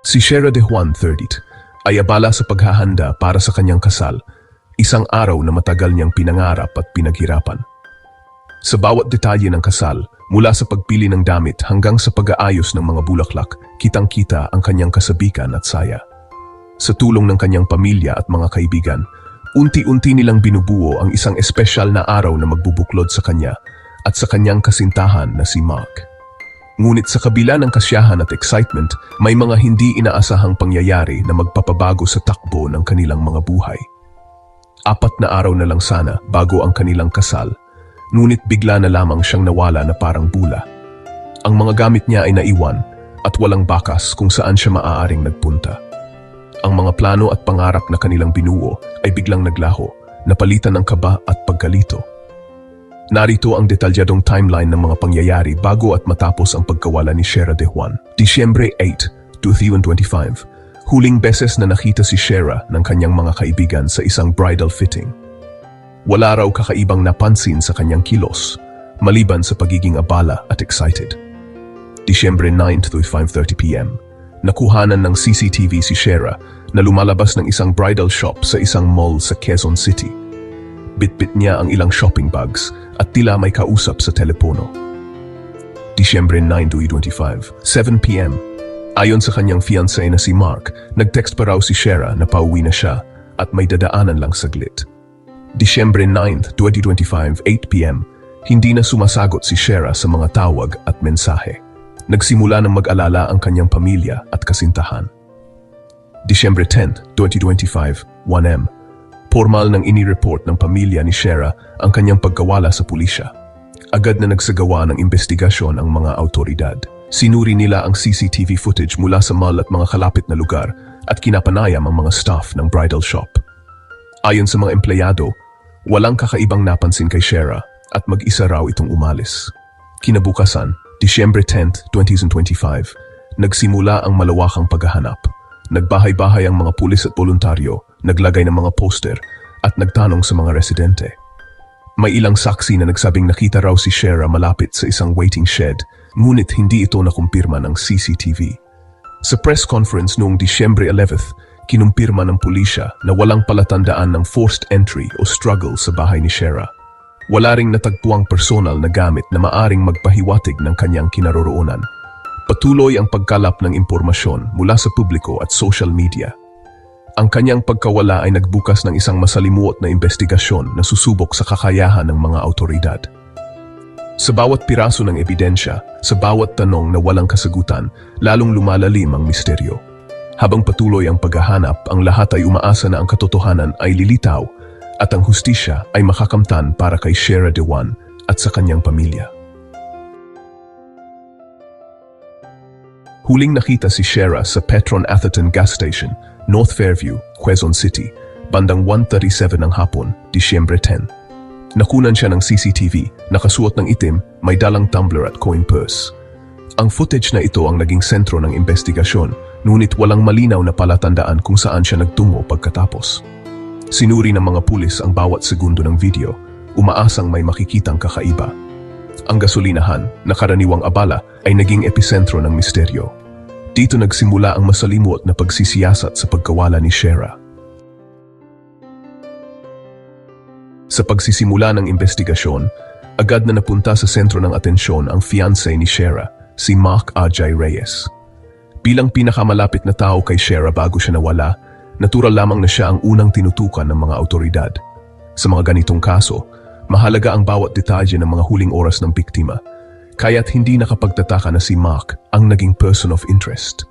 Si Shera de Juan, 30, ay abala sa paghahanda para sa kanyang kasal, isang araw na matagal niyang pinangarap at pinaghirapan. Sa bawat detalye ng kasal, mula sa pagpili ng damit hanggang sa pag-aayos ng mga bulaklak, kitang-kita ang kanyang kasabikan at saya. Sa tulong ng kanyang pamilya at mga kaibigan, unti-unti nilang binubuo ang isang espesyal na araw na magbubuklod sa kanya at sa kanyang kasintahan na si Mark. Ngunit sa kabila ng kasiyahan at excitement, may mga hindi inaasahang pangyayari na magpapabago sa takbo ng kanilang mga buhay. 4 na araw na lang sana bago ang kanilang kasal, ngunit bigla na lamang siyang nawala na parang bula. Ang mga gamit niya ay naiwan at walang bakas kung saan siya maaaring nagpunta. Ang mga plano at pangarap na kanilang binuo ay biglang naglaho, napalitan ng kaba at pagkalito. Narito ang detalyadong timeline ng mga pangyayari bago at matapos ang pagkawala ni Shera de Juan. Disyembre 8, 2025, huling beses na nakita si Shera ng kanyang mga kaibigan sa isang bridal fitting. Wala raw kakaibang napansin sa kanyang kilos, maliban sa pagiging abala at excited. Disyembre 9 to 5:30 p.m., nakuhanan ng CCTV si Shera na lumalabas ng isang bridal shop sa isang mall sa Quezon City. Bitbit niya ang ilang shopping bags at tila may kausap sa telepono. Disyembre 9, 2025, 7 p.m. Ayon sa kanyang fiancé na si Mark, nag-text pa raw si Shera na pauwi na siya at may dadaanan lang saglit. Disyembre 9, 2025, 8 p.m. Hindi na sumasagot si Shera sa mga tawag at mensahe. Nagsimula ng mag-alala ang kanyang pamilya at kasintahan. Disyembre 10, 2025, 1 m. Formal nang inireport ng pamilya ni Shera ang kanyang pagkawala sa pulisya. Agad na nagsagawa ng investigasyon ang mga autoridad. Sinuri nila ang CCTV footage mula sa mall at mga kalapit na lugar at kinapanayam ang mga staff ng bridal shop. Ayon sa mga empleyado, walang kakaibang napansin kay Shera at mag-isa raw itong umalis. Kinabukasan, Disyembre 10, 2025, nagsimula ang malawakang paghahanap. Nagbahay-bahay ang mga pulis at voluntaryo, naglagay ng mga poster at nagtanong sa mga residente. May ilang saksi na nagsabing nakita raw si Shera malapit sa isang waiting shed, ngunit hindi ito nakumpirma ng CCTV. Sa press conference noong Disyembre 11, kinumpirma ng pulisya na walang palatandaan ng forced entry o struggle sa bahay ni Shera. Wala ring natagpuang personal na gamit na maaring magpahiwatig ng kanyang kinaroroonan. Patuloy ang pagkalap ng impormasyon mula sa publiko at social media. Ang kanyang pagkawala ay nagbukas ng isang masalimuot na investigasyon na susubok sa kakayahan ng mga autoridad. Sa bawat piraso ng ebidensya, sa bawat tanong na walang kasagutan, lalong lumalalim ang misteryo. Habang patuloy ang paghahanap, ang lahat ay umaasa na ang katotohanan ay lilitaw at ang hustisya ay makakamtan para kay Shera de Juan at sa kanyang pamilya. Huling nakita si Shera sa Petron Atherton Gas Station, North Fairview, Quezon City, bandang 1:37 ng hapon, Disyembre 10. Nakunan siya ng CCTV, nakasuot ng itim, may dalang tumbler at coin purse. Ang footage na ito ang naging sentro ng investigasyon, ngunit walang malinaw na palatandaan kung saan siya nagtungo pagkatapos. Sinuri ng mga pulis ang bawat segundo ng video, umaasang may makikitang kakaiba. Ang gasolinahan, na karaniwang abala, ay naging episentro ng misteryo. Dito nagsimula ang masalimuot na pagsisiyasat sa pagkawala ni Shera. Sa pagsisimula ng investigasyon, agad na napunta sa sentro ng atensyon ang fiancé ni Shera, si Mark Ajay Reyes. Bilang pinakamalapit na tao kay Shera bago siya nawala, natural lamang na siya ang unang tinutukan ng mga autoridad. Sa mga ganitong kaso, mahalaga ang bawat detalye ng mga huling oras ng biktima, kaya't hindi nakapagtataka na si Mark ang naging person of interest.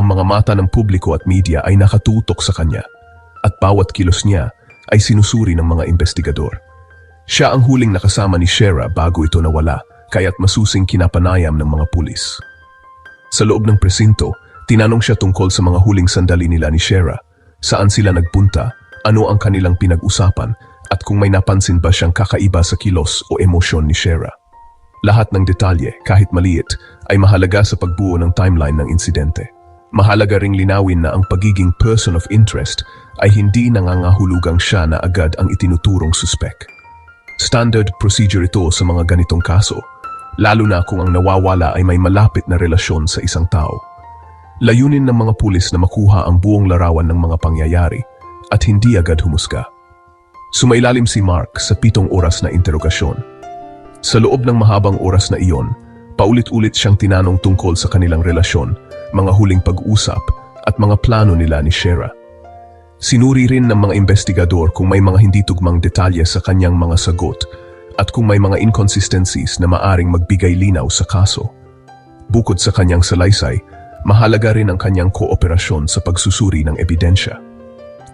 Ang mga mata ng publiko at media ay nakatutok sa kanya, at bawat kilos niya ay sinusuri ng mga investigador. Siya ang huling nakasama ni Shera bago ito nawala, kaya't masusing kinapanayam ng mga pulis. Sa loob ng presinto, tinanong siya tungkol sa mga huling sandali nila ni Shera, saan sila nagpunta, ano ang kanilang pinag-usapan, at kung may napansin ba siyang kakaiba sa kilos o emosyon ni Shera. Lahat ng detalye, kahit maliit, ay mahalaga sa pagbuo ng timeline ng insidente. Mahalaga ring linawin na ang pagiging person of interest ay hindi nangangahulugang siya na agad ang itinuturong suspek. Standard procedure ito sa mga ganitong kaso, lalo na kung ang nawawala ay may malapit na relasyon sa isang tao. Layunin ng mga pulis na makuha ang buong larawan ng mga pangyayari at hindi agad humusga. Sumailalim si Mark sa 7 oras na interogasyon. Sa loob ng mahabang oras na iyon, paulit-ulit siyang tinanong tungkol sa kanilang relasyon, mga huling pag-usap at mga plano nila ni Shera. Sinuri rin ng mga investigador kung may mga hindi tugmang detalye sa kanyang mga sagot at kung may mga inconsistencies na maaring magbigay linaw sa kaso. Bukod sa kanyang salaysay, mahalaga rin ang kanyang kooperasyon sa pagsusuri ng ebidensya.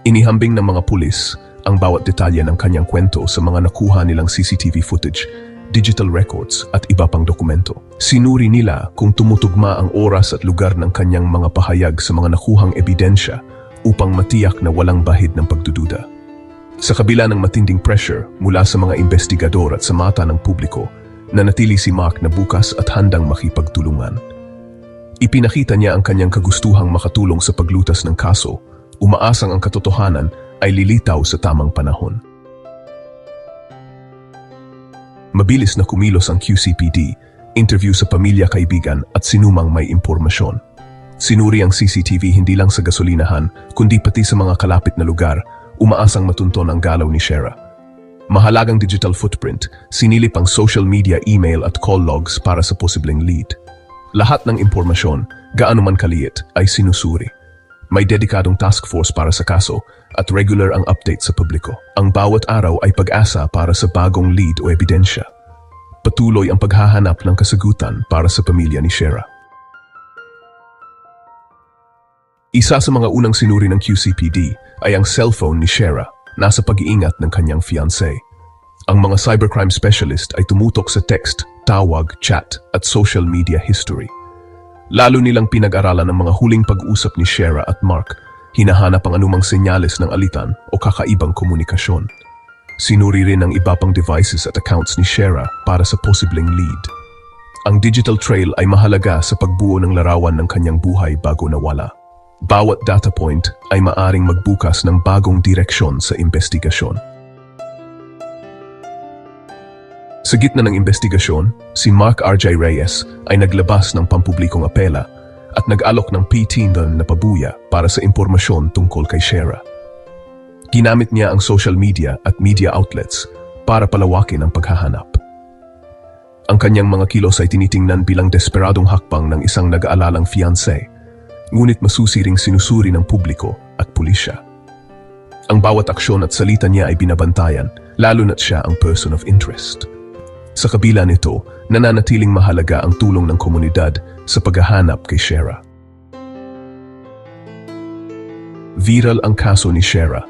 Inihambing ng mga pulis ang bawat detalye ng kanyang kwento sa mga nakuha nilang CCTV footage, digital records at iba pang dokumento. Sinuri nila kung tumutugma ang oras at lugar ng kanyang mga pahayag sa mga nakuhang ebidensya upang matiyak na walang bahid ng pagdududa. Sa kabila ng matinding pressure mula sa mga investigador at sa mata ng publiko, nanatili si Mark na bukas at handang makipagtulungan. Ipinakita niya ang kanyang kagustuhang makatulong sa paglutas ng kaso, umaasang ang katotohanan ay lilitaw sa tamang panahon. Mabilis na kumilos ang QCPD, interview sa pamilya, kaibigan at sinumang may impormasyon. Sinuri ang CCTV hindi lang sa gasolinahan, kundi pati sa mga kalapit na lugar, umaasang matunton ang galaw ni Shera. Mahalagang digital footprint, sinilip ang social media, email at call logs para sa posibleng lead. Lahat ng impormasyon, gaano man kaliit, ay sinusuri. May dedikadong task force para sa kaso at regular ang update sa publiko. Ang bawat araw ay pag-asa para sa bagong lead o ebidensya. Patuloy ang paghahanap ng kasagutan para sa pamilya ni Shera. Isa sa mga unang sinuri ng QCPD ay ang cellphone ni Shera, nasa pag-iingat ng kanyang fiancé. Ang mga cybercrime specialist ay tumutok sa text, tawag, chat at social media history. Lalo nilang pinag-aralan ang mga huling pag-usap ni Shera at Mark, hinahanap ang anumang senyales ng alitan o kakaibang komunikasyon. Sinuri rin ang iba pang devices at accounts ni Shera para sa posibleng lead. Ang digital trail ay mahalaga sa pagbuo ng larawan ng kanyang buhay bago nawala. Bawat data point ay maaring magbukas ng bagong direksyon sa investigasyon. Sa gitna ng investigasyon, si Mark R.J. Reyes ay naglabas ng pampublikong apela at nag-alok ng $15 na pabuya para sa impormasyon tungkol kay Shera. Ginamit niya ang social media at media outlets para palawakin ang paghahanap. Ang kanyang mga kilos ay tinitingnan bilang desperadong hakbang ng isang nag-aalalang fiancé, ngunit masusiring sinusuri ng publiko at pulisya. Ang bawat aksyon at salita niya ay binabantayan, lalo na't siya ang person of interest. Sa kabila nito, nananatiling mahalaga ang tulong ng komunidad sa paghahanap kay Shera. Viral ang kaso ni Shera.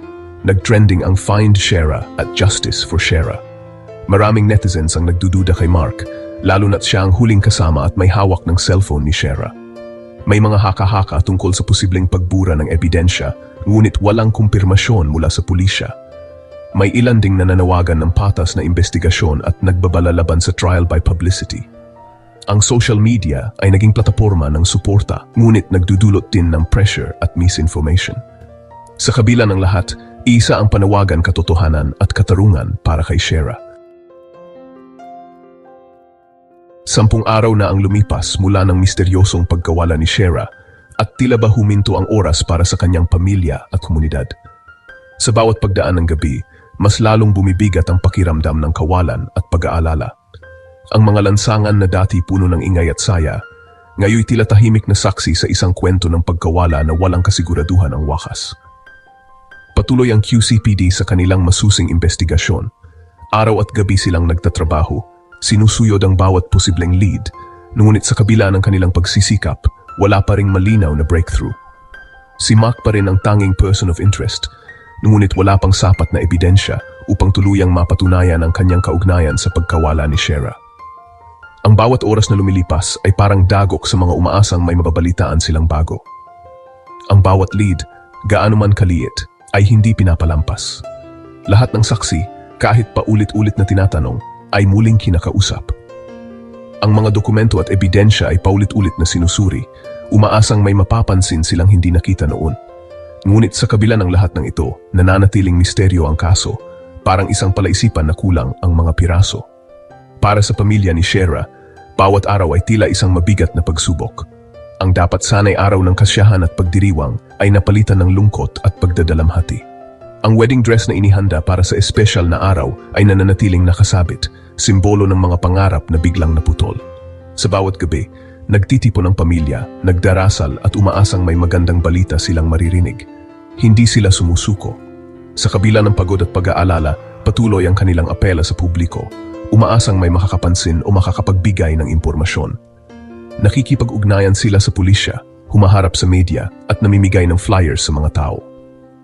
Nag-trending ang Find Shera at Justice for Shera. Maraming netizens ang nagdududa kay Mark, lalo na't siya ang huling kasama at may hawak ng cellphone ni Shera. May mga haka-haka tungkol sa posibleng pagbura ng ebidensya, ngunit walang kumpirmasyon mula sa pulisya. May ilan ding nananawagan ng patas na investigasyon at nagbabala laban sa trial by publicity. Ang social media ay naging plataporma ng suporta, ngunit nagdudulot din ng pressure at misinformation. Sa kabila ng lahat, isa ang panawagan, katotohanan at katarungan para kay Shera. 10 araw na ang lumipas mula ng misteryosong pagkawala ni Shera at tila ba huminto ang oras para sa kanyang pamilya at komunidad. Sa bawat pagdaan ng gabi, mas lalong bumibigat ang pakiramdam ng kawalan at pag-aalala. Ang mga lansangan na dati puno ng ingay at saya, ngayon tila tahimik na saksi sa isang kwento ng pagkawala na walang kasiguraduhan ang wakas. Patuloy ang QCPD sa kanilang masusing investigasyon. Araw at gabi silang nagtatrabaho, sinusuyod ang bawat posibleng lead, ngunit sa kabila ng kanilang pagsisikap, wala pa ring malinaw na breakthrough. Si Mark pa rin ang tanging person of interest, ngunit wala pang sapat na ebidensya upang tuluyang mapatunayan ang kanyang kaugnayan sa pagkawala ni Shera. Ang bawat oras na lumilipas ay parang dagok sa mga umaasang may mababalitaan silang bago. Ang bawat lead, gaano man kaliit, ay hindi pinapalampas. Lahat ng saksi, kahit pa ulit-ulit na tinatanong, ay muling kinakausap. Ang mga dokumento at ebidensya ay paulit-ulit na sinusuri, umaasang may mapapansin silang hindi nakita noon. Ngunit sa kabila ng lahat ng ito, nananatiling misteryo ang kaso, parang isang palaisipan na kulang ang mga piraso. Para sa pamilya ni Shera, bawat araw ay tila isang mabigat na pagsubok. Ang dapat sanay araw ng kasiyahan at pagdiriwang ay napalitan ng lungkot at pagdadalamhati. Ang wedding dress na inihanda para sa espesyal na araw ay nananatiling nakasabit, simbolo ng mga pangarap na biglang naputol. Sa bawat gabi, nagtitipon ang pamilya, nagdarasal at umaasang may magandang balita silang maririnig. Hindi sila sumusuko. Sa kabila ng pagod at pag-aalala, patuloy ang kanilang apela sa publiko, umaasang may makakapansin o makakapagbigay ng impormasyon. Nakikipag-ugnayan sila sa pulisya, humaharap sa media at namimigay ng flyers sa mga tao.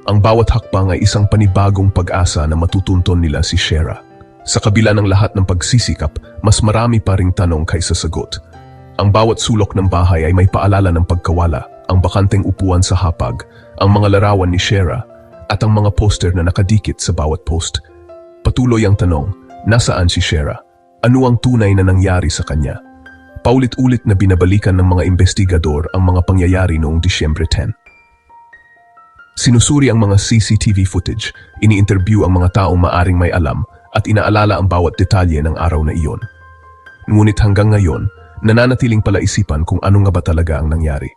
Ang bawat hakbang ay isang panibagong pag-asa na matutunton nila si Shera. Sa kabila ng lahat ng pagsisikap, mas marami pa ring tanong kaysa sagot. Ang bawat sulok ng bahay ay may paalala ng pagkawala, ang bakanteng upuan sa hapag, ang mga larawan ni Shera, at ang mga poster na nakadikit sa bawat post. Patuloy ang tanong, nasaan si Shera? Ano ang tunay na nangyari sa kanya? Paulit-ulit na binabalikan ng mga investigador ang mga pangyayari noong Disyembre 10. Sinusuri ang mga CCTV footage, ini-interview ang mga taong maaring may alam at inaalala ang bawat detalye ng araw na iyon. Ngunit hanggang ngayon, nananatiling palaisipan kung ano nga ba talaga ang nangyari.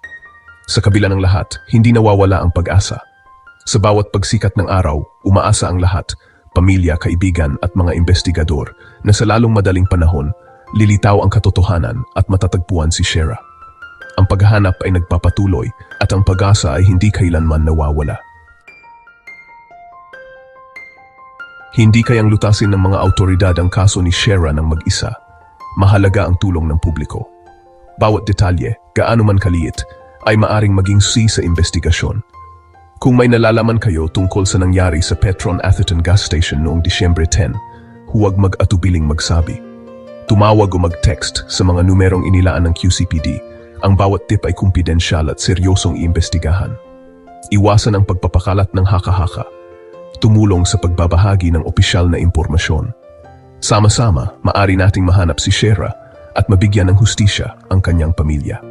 Sa kabila ng lahat, hindi nawawala ang pag-asa. Sa bawat pagsikat ng araw, umaasa ang lahat, pamilya, kaibigan at mga investigador na sa lalong madaling panahon, lilitaw ang katotohanan at matatagpuan si Shera. Ang paghahanap ay nagpapatuloy at ang pag-asa ay hindi kailanman nawawala. Hindi kayang lutasin ng mga awtoridad ang kaso ni Shera ng mag-isa. Mahalaga ang tulong ng publiko. Bawat detalye, gaano man kaliit, ay maaring maging sa investigasyon. Kung may nalalaman kayo tungkol sa nangyari sa Petron Atherton Gas Station noong Disyembre 10, huwag mag-atubiling magsabi. Tumawag o mag-text sa mga numerong inilaan ng QCPD. Ang bawat tip ay kumpidensyal at seryosong iimbestigahan. Iwasan ang pagpapakalat ng haka-haka. Tumulong sa pagbabahagi ng opisyal na impormasyon. Sama-sama, maari nating mahanap si Shera at mabigyan ng hustisya ang kanyang pamilya.